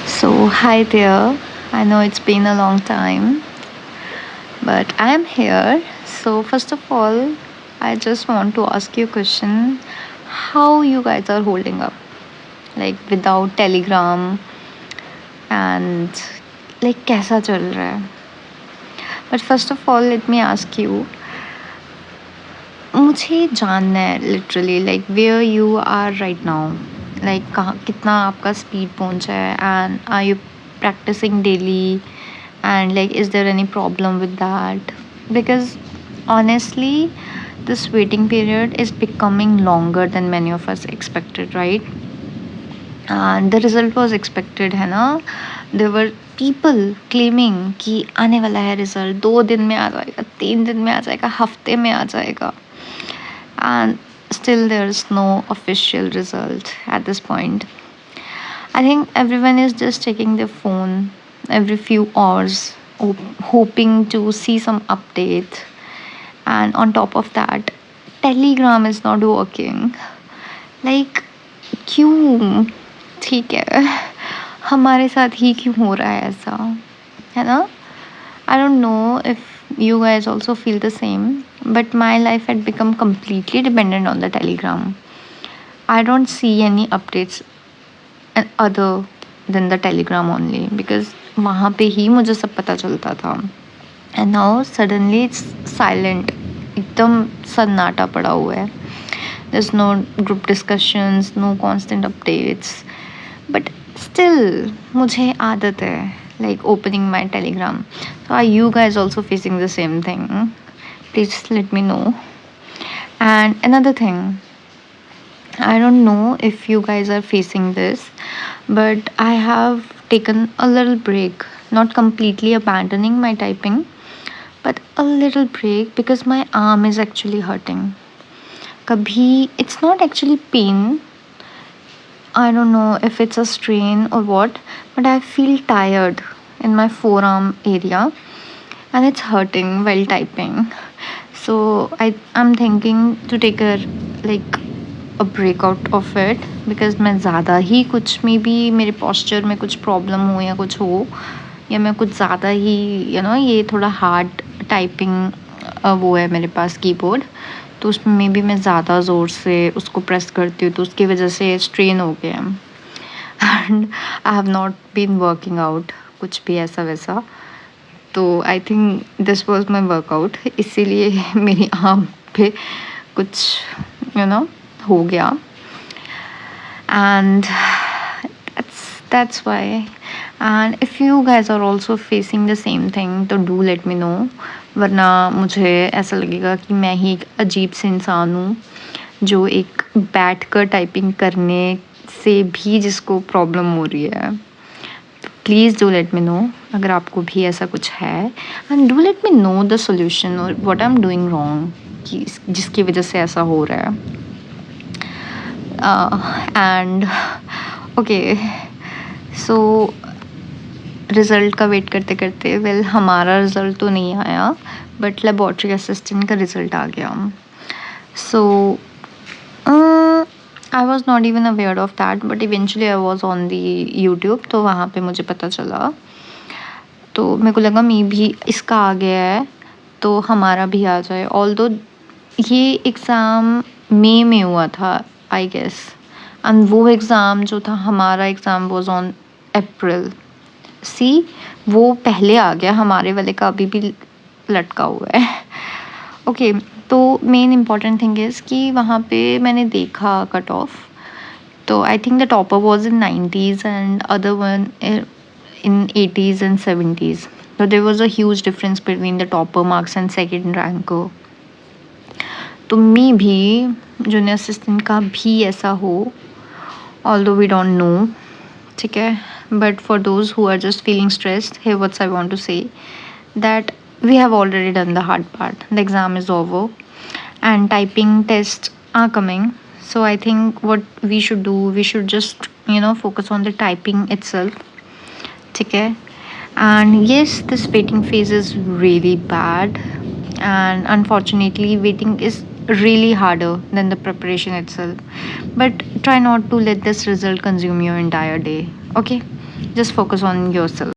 So, hi there. I know it's been a long time, but I am here. So, first of all, I just want to ask you a question. How you guys are holding up? Like without Telegram and like कैसा चल रहा है? But first of all, let me ask you. मुझे जानना है literally like where you are right now like कहाँ कितना आपका स्पीड पहुंचा है and are you practising daily and like is there any problem with that because honestly this waiting period is becoming longer than many of us expected, right? And the result was expected है ना. There were people claiming कि आने वाला है result 2 दिन में आ जाएगा, 3 दिन में आ जाएगा, हफ्ते में आ जाएगा, and still there's no official result at this point. I think everyone is just checking their phone every few hours, hoping to see some update. And on top of that, Telegram is not working. Like, क्यों? ठीक है, हमारे साथ ही क्यों हो रहा है ऐसा, है ना? I don't know if you guys also feel the same, but my life had become completely dependent on the Telegram. I don't see any updates other than the Telegram only because वहाँ पे ही मुझे सब पता चलता था. And now suddenly it's silent. एकदम सन्नाटा पड़ा हुआ है. There's no group discussions, no constant updates. But still मुझे आदत है like opening my Telegram. So are you guys also facing the same thing? Please let me know. And another thing, I don't know if you guys are facing this, but I have taken a little break, not completely abandoning my typing, but a little break because my arm is actually hurting. Kabhi, it's not actually pain. I don't know if it's a strain or what, but I feel tired in my forearm area and it's hurting while typing. So I'm thinking to take a like a breakout of it because मैं ज़्यादा ही कुछ में भी मेरे posture में कुछ problem हो या कुछ हो या मैं कुछ ज़्यादा ही ये थोड़ा hard typing वो है मेरे पास कीबोर्ड, तो उसमें भी मैं ज़्यादा ज़ोर से उसको प्रेस करती हूँ तो उसकी वजह से स्ट्रेन हो गया and I have not been working out कुछ भी ऐसा वैसा. तो I think this was my workout, इसीलिए मेरी आर्म पे कुछ हो गया and that's why. And if you guys are also facing the same thing तो do let me know, वरना मुझे ऐसा लगेगा कि मैं ही एक अजीब से इंसान हूँ जो एक बैठ कर टाइपिंग करने से भी जिसको प्रॉब्लम हो रही है. Please do let me know अगर आपको भी ऐसा कुछ है and do let me know the solution और what I am doing wrong कि जिसकी वजह से ऐसा हो रहा है. एंड ओके सो रिज़ल्ट का वेट करते करते हमारा रिज़ल्ट तो नहीं आया बट लेबॉर्ट्री असिस्टेंट का रिज़ल्ट आ गया. So I was not even aware of that but eventually I was on the YouTube, तो वहाँ पे मुझे पता चला. तो मेरे को लगा मे भी इसका आ गया है तो हमारा भी आ जाए. ऑल्दो ये एग्ज़ाम मई में हुआ था आई गेस, एंड वो एग्ज़ाम जो था हमारा एग्ज़ाम वॉज ऑन अप्रैल. सी वो पहले आ गया, हमारे वाले का अभी भी लटका हुआ है. ओके तो मेन इम्पॉर्टेंट थिंग इज़ कि वहाँ पे मैंने देखा कट ऑफ, तो I think the topper was in 90s and other one in 80s and 70s. So there was a huge difference between the topper marks and second ranker. तो मे भी junior assistant का भी ऐसा हो, although we don't know, ठीक है. But for those who are just feeling stressed, here what I want to say that we have already done the hard part. The exam is over and typing tests are coming. So I think what we should do, we should just focus on the typing itself. ठीक है. And yes, this waiting phase is really bad and unfortunately waiting is really harder than the preparation itself, but try not to let this result consume your entire day. Okay, just focus on yourself.